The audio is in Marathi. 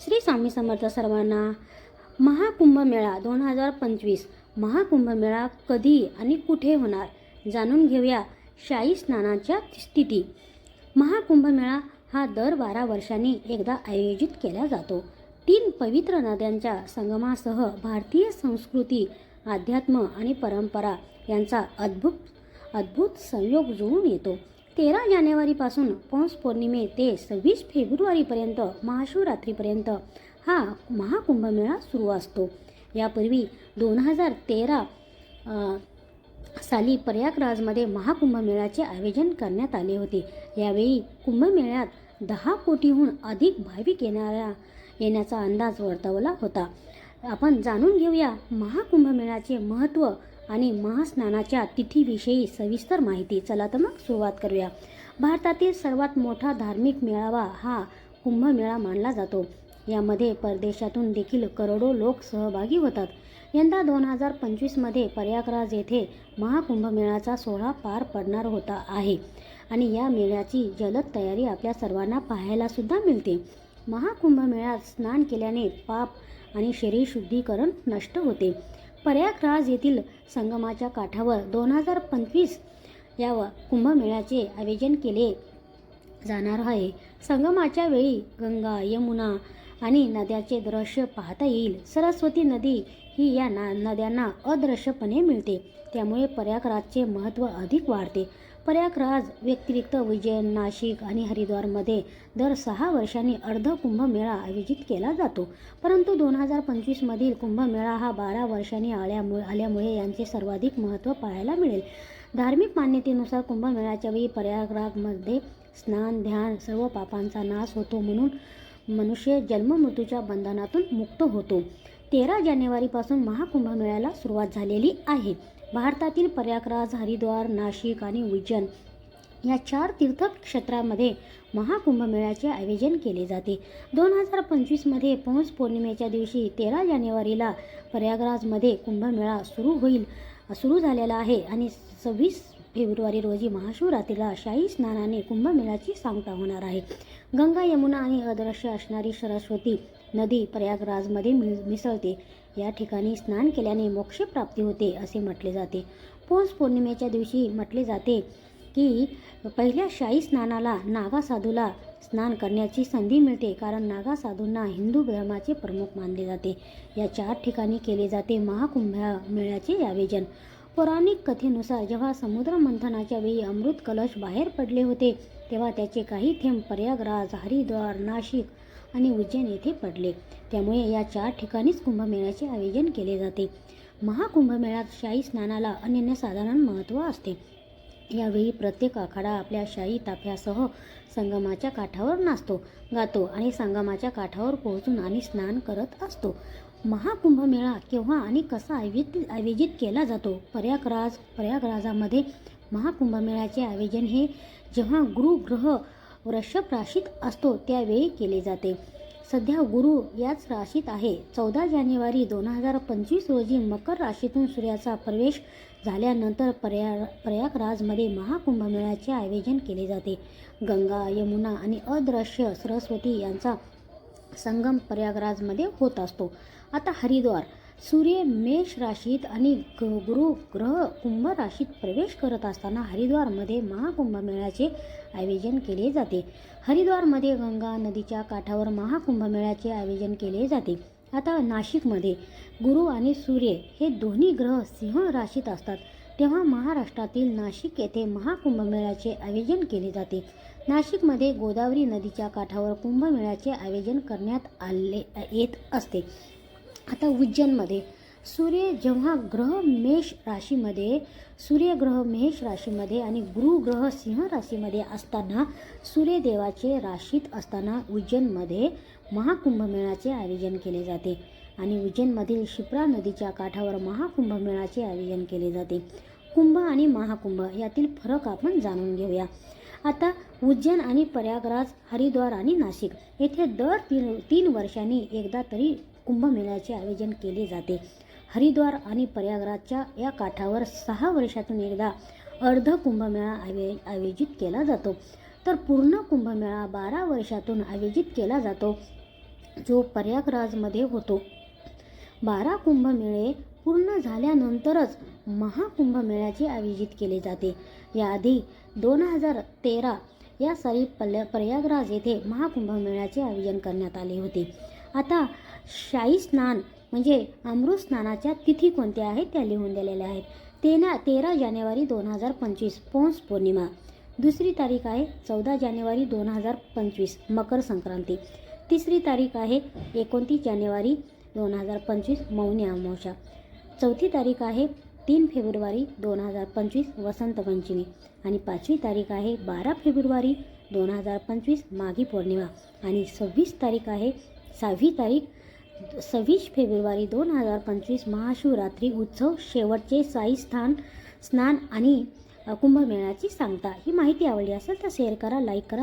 श्री स्वामी समर्थ सर्वांना. महाकुंभमेळा 2025 महाकुंभमेळा कधी आणि कुठे होणार जाणून घेऊया. शाही स्नानाच्या स्थिती. महाकुंभमेळा हा दर 12 वर्षांनी एकदा आयोजित केला जातो. 3 पवित्र नद्यांच्या संगमासह भारतीय संस्कृती, अध्यात्म आणि परंपरा यांचा अद्भुत संयोग जुळून येतो. 13 जानेवारीपासून पौष पौर्णिमे ते 26 फेब्रुवारीपर्यंत महाशिवरात्रीपर्यंत हा महाकुंभमेळा सुरू असतो. यापूर्वी 2013 साली प्रयागराजमध्ये महाकुंभमेळ्याचे आयोजन करण्यात आले होते. यावेळी कुंभमेळ्यात 10 कोटीहून अधिक भाविक येण्याचा अंदाज वर्तवला होता. आपण जाणून घेऊया महाकुंभमेळ्याचे महत्त्व आणि महास्नानाच्या तिथीविषयी सविस्तर माहिती. चला तर मग सुरुवात करूया. भारतातील सर्वात मोठा धार्मिक मेळावा हा कुंभमेळा मानला जातो. यामध्ये परदेशातून देखील करोडो लोक सहभागी होतात. यंदा 2025मध्ये प्रयागराज येथे महाकुंभमेळ्याचा सोहळा पार पडणार आहे आणि या मेळ्याची जलद तयारी आपल्या सर्वांना पाहायला सुद्धा मिळते. महाकुंभमेळ्यात स्नान केल्याने पाप आणि शरीर शुद्धीकरण नष्ट होते. प्रयागराज येथील संगमाच्या काठावर 2025 या कुंभमेळ्याचे आयोजन केले जाणार आहे. संगमाच्या वेळी गंगा, यमुना आणि नद्याचे दृश्य पाहता येईल. सरस्वती नदी ही या नद्यांना अदृश्यपणे मिळते, त्यामुळे प्रयागराजचे महत्त्व अधिक वाढते. प्रयागराज व्यतिरिक्त उज्जैन, नाशिक आणि हरिद्वारमध्ये दर 6 वर्षांनी अर्ध कुंभमेळा आयोजित केला जातो. परंतु 2025मधील कुंभमेळा हा 12 वर्षांनी आल्यामुळे यांचे सर्वाधिक महत्त्व पाहायला मिळेल. धार्मिक मान्यतेनुसार कुंभमेळ्याच्या वेळी प्रयागराजमध्ये स्नान, ध्यान, सर्व पापांचा नाश होतो, म्हणून मनुष्य जन्ममृत्यूच्या बंधनातून मुक्त होतो. 13 जानेवारीपासून महाकुंभमेळ्याला सुरुवात झालेली आहे. भारतातील प्रयागराज, हरिद्वार, नाशिक आणि उज्जैन या 4 तीर्थक्षेत्रामध्ये महाकुंभमेळ्याचे आयोजन केले जाते. 2025मध्ये पौष पौर्णिमेच्या दिवशी 13 जानेवारीला प्रयागराजमध्ये कुंभमेळा सुरू झालेला आहे आणि 26 फेब्रुवारी रोजी महाशिवरात्रीला शाही स्नानाने कुंभमेळ्याची सांगता होणार आहे. गंगा, यमुना आणि अदृश्य असणारी सरस्वती नदी प्रयागराजमध्ये मिसळते. या ठिकाणी स्नान केल्याने मोक्षप्राप्ती होते असे म्हटले जाते. पौष पौर्णिमेच्या दिवशी म्हटले जाते की पहिल्या शाही स्नानाला नागा साधूला स्नान करण्याची संधी मिळते, कारण नागा साधूंना हिंदू धर्माचे प्रमुख मानले जाते. या 4 ठिकाणी केले जाते महाकुंभमेळ्याचे आयोजन. पौराणिक कथेनुसार जेव्हा समुद्र मंथनाच्या वेळी अमृत कलश बाहेर पडले होते, तेव्हा त्याचे काही थेंब प्रयागराज, हरिद्वार, नाशिक आणि उज्जैन येथे पडले. त्यामुळे या 4 ठिकाणीच कुंभमेळ्याचे आयोजन केले जाते. महाकुंभमेळ्यात शाही स्नानाला अनन्यसाधारण महत्त्व असते. यावेळी प्रत्येक आखाडा आपल्या शाही ताफ्यासह संगमाच्या काठावर गातो आणि संगमाच्या काठावर पोहोचून आणि स्नान करत असतो. महाकुंभमेळा केव्हा आणि कसा आयोजित केला जातो? प्रयागराजामध्ये महाकुंभमेळ्याचे आयोजन हे जेव्हा गुरु ग्रह वृषभ राशीत असतो त्यावेळी केले जाते. सध्या गुरु याच राशीत आहे. 14 जानेवारी 2025 रोजी मकर राशीतून सूर्याचा प्रवेश झाल्यानंतर प्रयागराजमध्ये महाकुंभमेळ्याचे आयोजन केले जाते. गंगा, यमुना आणि अदृश्य सरस्वती यांचा संगम प्रयागराजमध्ये होत असतो. आता हरिद्वार. सूर्य मेष राशीत आणि गुरु ग्रह कुंभ राशीत प्रवेश करत असताना हरिद्वारमध्ये महाकुंभमेळ्याचे आयोजन केले जाते. हरिद्वारमध्ये गंगा नदीच्या काठावर महाकुंभमेळ्याचे आयोजन केले जाते. आता नाशिकमध्ये गुरु आणि सूर्य हे दोन्ही ग्रह सिंह राशीत असतात, तेव्हा महाराष्ट्रातील नाशिक येथे महाकुंभमेळ्याचे आयोजन केले जाते. नाशिकमध्ये गोदावरी नदीच्या काठावर कुंभमेळ्याचे आयोजन करण्यात येत असते. आता उज्जैनमध्ये सूर्यग्रह मेष राशीमध्ये आणि गुरुग्रह सिंह राशीमध्ये असताना सूर्यदेवाचे राशीत असताना उज्जैनमध्ये महाकुंभमेळ्याचे आयोजन केले जाते आणि उज्जैनमधील शिप्रा नदीच्या काठावर महाकुंभमेळ्याचे आयोजन केले जाते. कुंभ आणि महाकुंभ यातील फरक आपण जाणून घेऊया. आता उज्जैन आणि प्रयागराज, हरिद्वार आणि नाशिक येथे दर 3 वर्षांनी एकदा तरी कुंभमेळ्याचे आयोजन केले जाते. हरिद्वार आणि प्रयागराजच्या या काठावर 6 वर्षातून एकदा अर्ध कुंभमेळा आयोजित केला जातो. तर पूर्ण कुंभमेळा 12 वर्षातून आयोजित केला जातो. जो प्रयागराजमध्ये होतो. 12 कुंभमेळे पूर्ण झाल्यानंतरच महाकुंभमेळ्याचे आयोजित केले जाते. याआधी 2013 या साली प्रयागराज येथे महाकुंभमेळ्याचे आयोजन करण्यात आले होते. आता शाही स्नान म्हणजे अमृत स्नानाच्या तिथी कोणत्या आहेत त्या लिहून दिलेल्या आहेत. 13 जानेवारी 2025 पौष पौर्णिमा. दुसरी तारीख आहे 14 जानेवारी 2025 मकर संक्रांती. तिसरी तारीख आहे 29 जानेवारी 2025 मौनी अमावस्या. चौथी तारीख आहे 3 फेब्रुवारी 2025 वसंत पंचमी. आणि 5वी तारीख आहे 12 फेब्रुवारी 2025 माघी पौर्णिमा. आणि 26 तारीख आहे 26 फेब्रुवारी 2025 महाशिवरात्री उत्सव. शेवटचे शाही स्नान आणि कुंभमेळ्याची सांगता. ही माहिती आवडली असेल तर शेअर करा, लाईक करा.